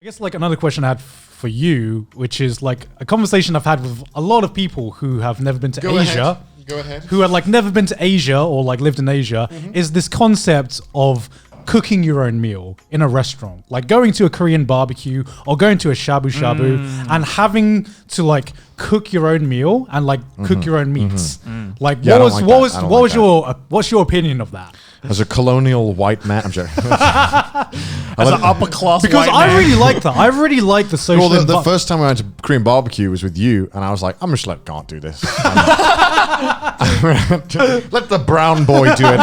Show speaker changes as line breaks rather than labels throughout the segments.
I guess like another question I had for you, which is like a conversation I've had with a lot of people who have never been to Asia.
Go ahead.
Who had like never been to Asia or like lived in Asia, is this concept of cooking your own meal in a restaurant, like going to a Korean barbecue or going to a shabu shabu and having to like cook your own meal and like cook your own meats. Like what's your opinion of that?
As a colonial white man, I'm joking.
As an upper class
Because
white
I
man.
really like that. I really like the social.
Well, the first time I went to Korean barbecue was with you, and I was like, I'm just let Gant do this. Let the brown boy do it.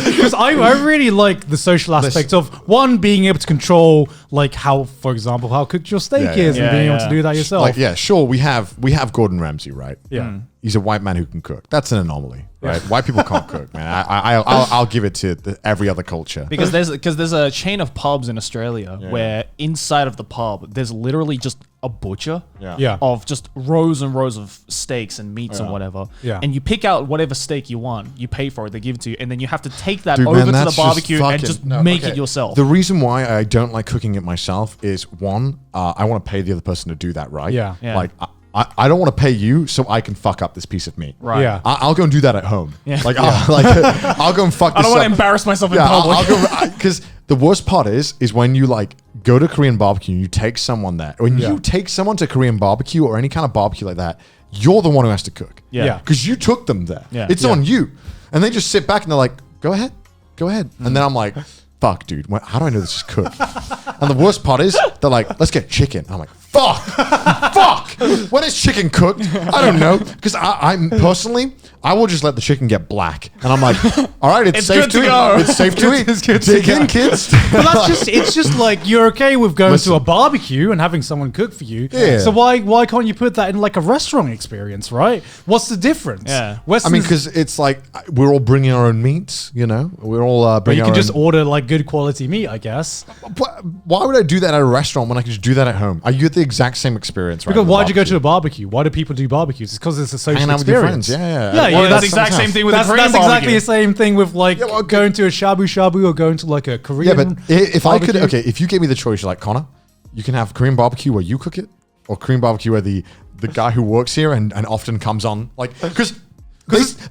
Because I really like the social aspect of one being able to control like how, for example, how cooked your steak is and being able to do that yourself.
Like, yeah, sure, we have Gordon Ramsay, right?
Yeah.
He's a white man who can cook. That's an anomaly, right? White people can't cook, man. I'll give it to every other culture.
Because there's a chain of pubs in Australia where inside of the pub there's literally just a butcher of just rows and rows of steaks and meats and whatever. Yeah. And you pick out whatever steak you want, you pay for it, they give it to you, and then you have to take that over to the barbecue and just make it yourself.
The reason why I don't like cooking it myself is one, I want to pay the other person to do that right.
Yeah.
Like I don't want to pay you so I can fuck up this piece of meat.
Right.
Yeah.
I'll go and do that at home. Yeah. Like, I'll go and fuck this up.
I don't want to embarrass myself in public.
I'll go, because the worst part is when you like go to Korean barbecue and you take someone there. When you take someone to Korean barbecue or any kind of barbecue like that, you're the one who has to cook.
Yeah.
Because you took them there.
Yeah.
It's on you. And they just sit back and they're like, go ahead. And then I'm like, fuck, dude, how do I know this is cooked? And the worst part is they're like, let's get chicken. I'm like, fuck. When is chicken cooked? I don't know. Because I'm personally, I will just let the chicken get black. And I'm like, all right, it's safe to eat. It's safe to eat. Dig in, kids.
But it's just like you're okay with going to a barbecue and having someone cook for you.
Yeah.
So why can't you put that in like a restaurant experience, right? What's the difference?
Yeah.
I mean, because it's like we're all bringing our own meats, you know? We're all bringing
you can just order like good quality meat, I guess.
Why would I do that at a restaurant when I can just do that at home? You get the exact same experience, right?
Because why'd you go to a barbecue? Why do people do barbecues? It's because it's a social
hanging out with your
experience.
friends.
Well, that's the exact same thing with a Korean
That's
barbecue.
exactly the same thing with like going to a shabu shabu or going to like a Korean.
Yeah, but if
barbecue.
I could, okay, if you gave me the choice, you're like, Connor, you can have Korean barbecue where you cook it, or Korean barbecue where the guy who works here and often comes on, like, because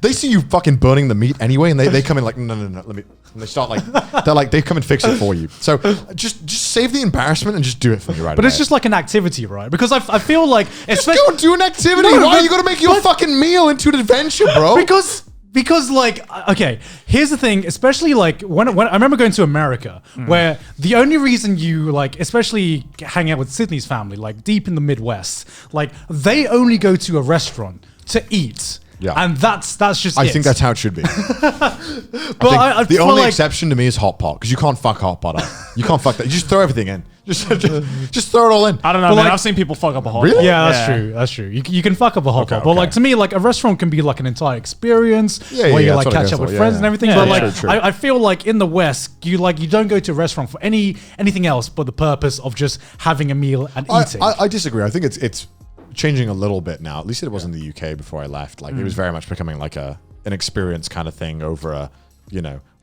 they see you fucking burning the meat anyway, and they come in like, no, let me, and they start like, they come and fix it for you. So just save the embarrassment and just do it for me right away.
But it's just like an activity, right? Because I feel like
just go and do an activity. Why are you gonna make your fucking meal into an adventure, bro?
Because like, okay, here's the thing, especially like when I remember going to America where the only reason you like, especially hang out with Sydney's family, like deep in the Midwest, like they only go to a restaurant to eat.
Yeah.
And that's just
I
it.
think that's how it should be.
But I
the
feel
only
like,
exception to me is hot pot, because you can't fuck hot pot up. You can't fuck that. You just throw everything in. Just throw it all in.
I don't know,
But
man.
like-
I've seen people fuck up a hot
Really?
pot.
yeah, that's true. That's true. You can fuck up a hot pot, but like to me, like a restaurant can be like an entire experience where you like catch up with friends and everything. But like,
true.
I feel like in the West, you don't go to a restaurant for anything else but the purpose of just having a meal and eating.
I disagree. I think it's changing a little bit now. At least it was in the UK before I left. Like it was very much becoming like an experience kind of thing over a,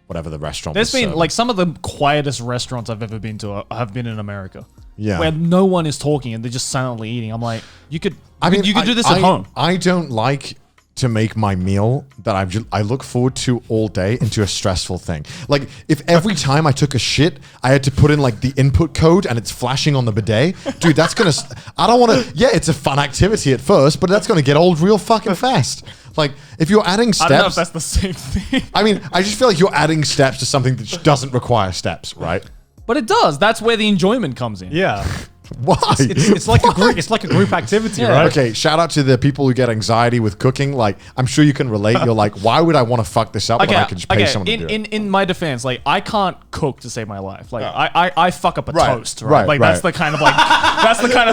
whatever the restaurant.
There's
was
been
serving.
like some of the quietest restaurants I've ever been to have been in America.
Yeah.
Where no one is talking and they're just silently eating. I'm like, you could do this
I
at home.
I don't like to make my meal that I look forward to all day into a stressful thing. Like if every time I took a shit, I had to put in like the input code and it's flashing on the bidet, dude, that's gonna, I don't want to, yeah, it's a fun activity at first, but that's gonna get old real fucking fast. Like if you're adding steps.
I don't know if that's the same thing.
I mean, I just feel like you're adding steps to something that doesn't require steps, right?
But it does. That's where the enjoyment comes in.
yeah.
Why?
It's like a group. It's like a group activity, right?
Okay, shout out to the people who get anxiety with cooking. Like, I'm sure you can relate. You're like, why would I want to fuck this up when I can just pay someone to do it?
In my defense, like I can't cook to save my life. Like I fuck up a
Right,
toast, right? Like
right.
that's the kind of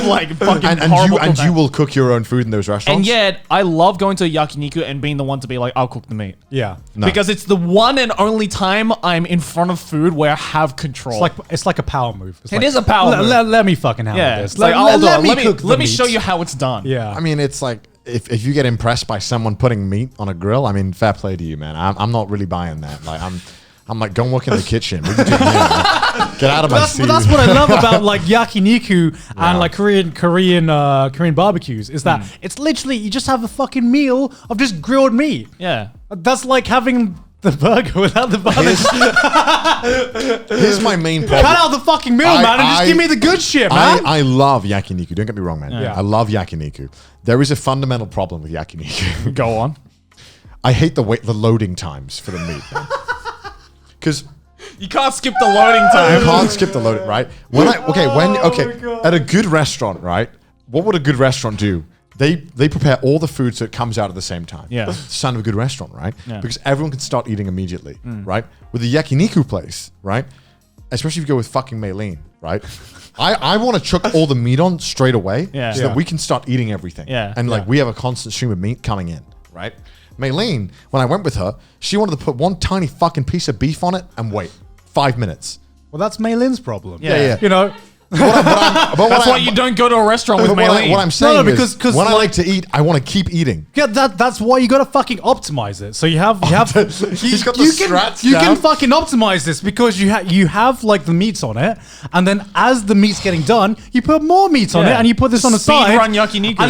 like fucking horrible.
And you will cook your own food in those restaurants.
And yet I love going to a yakiniku and being the one to be like, I'll cook the meat.
Yeah.
No.
Because it's the one and only time I'm in front of food where I have control.
It's like a power move.
It is a power move.
Let me fucking handle this.
It's like,
Let me cook.
Let me show you how it's done.
Yeah.
I mean, it's like if you get impressed by someone putting meat on a grill, I mean, fair play to you, man. I'm not really buying that. Like I'm like, go and work in the kitchen. What are you doing here, man? Get out of my seat.
But that's what I love about like yakiniku and like Korean barbecues is that it's literally you just have a fucking meal of just grilled meat.
Yeah.
That's like having the burger without the bun.
Here's my main problem.
Cut out the fucking meal, man, and just give me the good shit, man.
I love yakiniku. Don't get me wrong, man.
Yeah.
I love yakiniku. There is a fundamental problem with yakiniku.
Go on.
I hate the loading times for the meat. Because
you can't skip the loading time.
you can't skip the loading, right? At a good restaurant, right? What would a good restaurant do? They prepare all the food so it comes out at the same time.
Yeah.
It's the sign of a good restaurant, right?
Yeah.
Because everyone can start eating immediately, right? With the yakiniku place, right? Especially if you go with fucking Maylene, right? I want to chuck all the meat on straight away so that we can start eating everything.
Yeah.
And like we have a constant stream of meat coming in, right? Maylene, when I went with her, she wanted to put one tiny fucking piece of beef on it and wait 5 minutes.
Well, that's Maylin's problem.
Yeah.
You know.
That's why you don't go to a restaurant with Maylene.
What I'm saying
because
is, when I like to eat, I want to keep eating.
Yeah, that's why you got to fucking optimize it. So you have
He's got the strats
you
down.
can fucking optimize this because you have like the meats on it, and then as the meat's getting done, you put more meats on it, and you put this on the side.
Run yakiniku.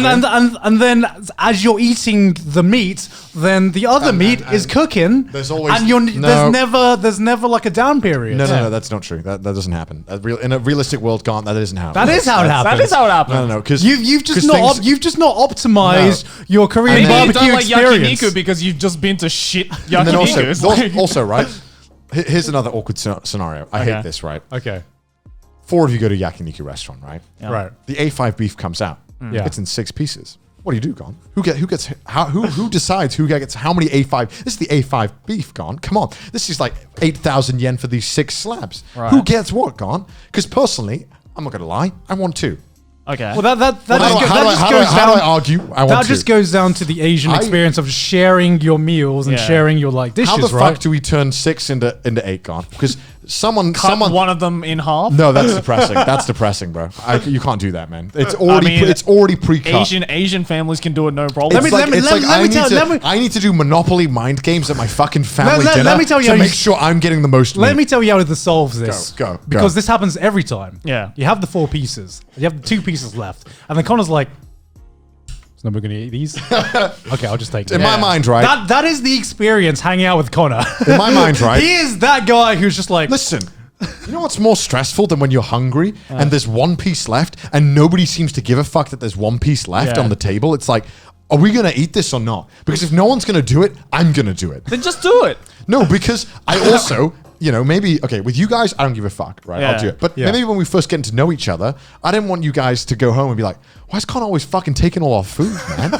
And then as you're eating the meat, then the other meat is cooking.
There's always
there's never like a down period.
No, that's not true. That doesn't happen. In a realistic world, that doesn't happen.
That is how it happens.
That is how it happens.
No, because
you've just not optimized your Korean
Maybe you
barbecue
don't like
experience.
yakiniku because you've just been to shit
And then
yakiniku.
also, right? Here's another awkward scenario. I hate this, right?
Okay.
4 of you go to a yakiniku restaurant, right?
Yeah.
Right.
The A5 beef comes out.
Yeah.
It's in 6 pieces. What do you do, Gon? Who decides who gets how many A5? This is the A5 beef, Gon. Come on. This is like 8,000 yen for these 6 slabs.
Right.
Who gets what, Gon? Because personally, I'm not going to lie, I want 2.
Okay.
Well, that
How do I argue? I want
that
2.
just goes down to the Asian experience of sharing your meals and sharing your like dishes,
How the
right?
fuck do we turn 6 into 8, Gon? Because someone
one of them in half.
No, that's depressing. That's depressing, bro. You can't do that, man. It's already pre-cut.
Asian families can do it no problem.
I need to do Monopoly mind games at my fucking family dinner
let me tell you
to
how
make sure I'm getting the most meat.
Let me tell you how this solves this.
Go.
Because this happens every time.
Yeah.
You have the 4 pieces. You have the 2 pieces left. And then Connor's like, is nobody going to eat these? Okay, I'll just take them.
In my mind, right?
That is the experience hanging out with Connor.
In my mind, right?
He is that guy who's just like,
Listen, you know what's more stressful than when you're hungry and there's 1 piece left and nobody seems to give a fuck that there's 1 piece left on the table? It's like, are we going to eat this or not? Because if no one's going to do it, I'm going to do it.
Then just do it.
No, because I also, maybe, okay, with you guys, I don't give a fuck, right?
Yeah.
I'll do it. But maybe when we first get to know each other, I didn't want you guys to go home and be like, why is Con always fucking taking all our food, man?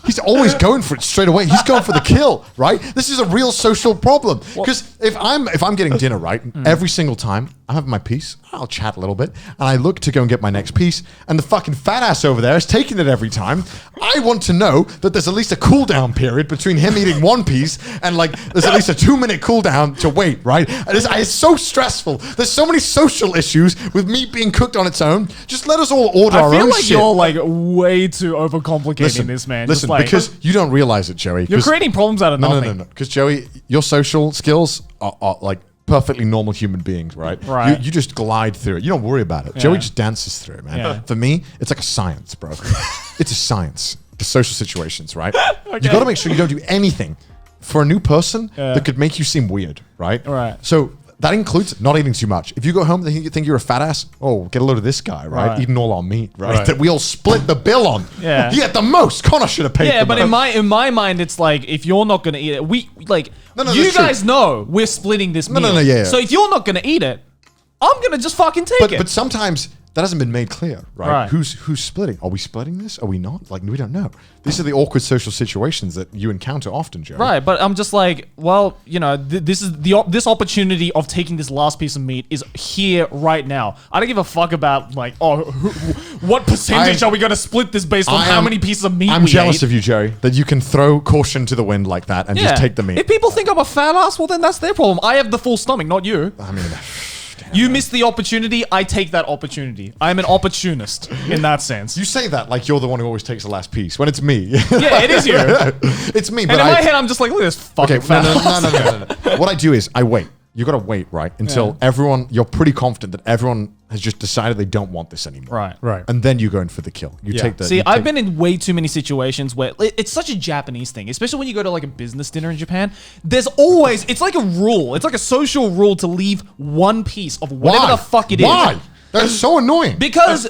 He's always going for it straight away. He's going for the kill, right? This is a real social problem. Because if I'm getting dinner, right, every single time I'm having my piece, I'll chat a little bit, and I look to go and get my next piece, and the fucking fat ass over there is taking it every time. I want to know that there's at least a cool down period between him eating 1 piece and like there's at least a 2-minute cool down to wait, right? And it's so stressful. There's so many social issues with meat being cooked on its own. Just let us all order our own
I feel like
shit.
you're like way too overcomplicating this, man.
Listen,
Just,
because you don't realize it, Joey.
You're creating problems out of nothing.
No. Because Joey, your social skills are like perfectly normal human beings, right?
Right.
You just glide through it. You don't worry about it.
Yeah.
Joey just dances through it, man.
Yeah.
For me, it's like a science, bro. It's a science. The social situations, right? You got to make sure you don't do anything for a new person that could make you seem weird, right?
Right.
So that includes not eating too much. If you go home and you think you're a fat ass, get a load of this guy, right? Eating all our meat, right? That we all split the bill on.
Yeah.
He had the most. Connor should have paid.
Yeah,
the
but
most.
in my mind, it's like if you're not gonna eat it, you
that's
guys know we're splitting this meal.
No, yeah.
So if you're not gonna eat it, I'm gonna just fucking take it.
But sometimes that hasn't been made clear, right?
Right.
Who's splitting? Are we splitting this? Are we not? Like, we don't know. These are the awkward social situations that you encounter often, Joe.
Right, but I'm just like, well, this opportunity of taking this last piece of meat is here right now. I don't give a fuck about like, what percentage are we going to split this based on how many pieces of meat
I'm
we
jealous
ate?
of you, Jerry, that you can throw caution to the wind like that and just take the meat.
If people think I'm a fat ass, well then that's their problem. I have the full stomach, not you.
I mean,
you missed the opportunity. I take that opportunity. I'm an opportunist in that sense.
you say that like you're the one who always takes the last piece when it's me.
Yeah, it is you.
It's me.
And
But
in my head, I'm just like, look at this fucking fat ass.
No. What I do is I wait. you got to wait, right? Until everyone, you're pretty confident that everyone has just decided they don't want this anymore.
Right.
And then you go in for the kill. You take the.
See, I've been in way too many situations where it's such a Japanese thing, especially when you go to like a business dinner in Japan. There's always, it's like a rule. It's like a social rule to leave one piece of whatever the fuck it is.
Why? That's so annoying.
Because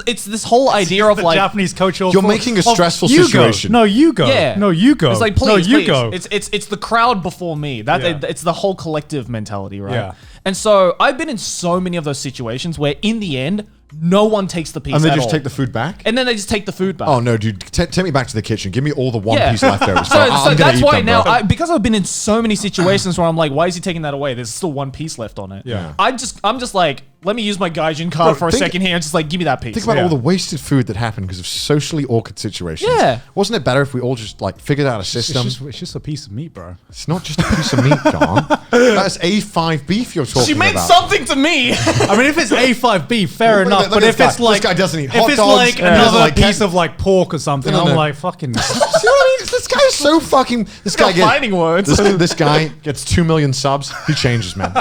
it's this whole idea of like
Japanese culture.
You're making a stressful situation.
No, you go.
Yeah.
No, you go.
It's like, please,
no, you
please.
go.
It's the crowd before me. It's the whole collective mentality, right?
Yeah.
And so I've been in so many of those situations where in the end, no one takes the piece
And they
at
just
all.
take the food back?
And then they just take the food back.
Oh, no, dude. Take me back to the kitchen. Give me all the one piece leftovers.
So
I'm gonna
that's
eat
why
them,
now,
bro.
because I've been in so many situations where I'm like, why is he taking that away? There's still one piece left on it.
Yeah.
I'm just like, let me use my Gaijin card for a second here and just like, give me that piece.
Think about all the wasted food that happened because of socially awkward situations.
Yeah.
Wasn't it better if we all just like figured out a system?
It's just a piece of meat, bro.
It's not just a piece of meat, Don. That's A5 beef you're talking about.
She meant something to me.
I mean, if it's A5B, fair
Look at
enough.
that-
But
look
if
at
it's
this guy.
like,
This guy doesn't eat
if
hot
it's
dogs,
like
he doesn't
another
like
piece of like pork or something,
No, no,
I'm
no.
like fucking.
See what I mean? This guy is so fucking. This guy
You're finding words.
This guy gets 2 million subs. He changes, man.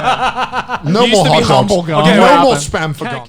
No
He used
more
to be
hot dogs.
humble, Gon.
No
What
more
happened?
spam for Gon.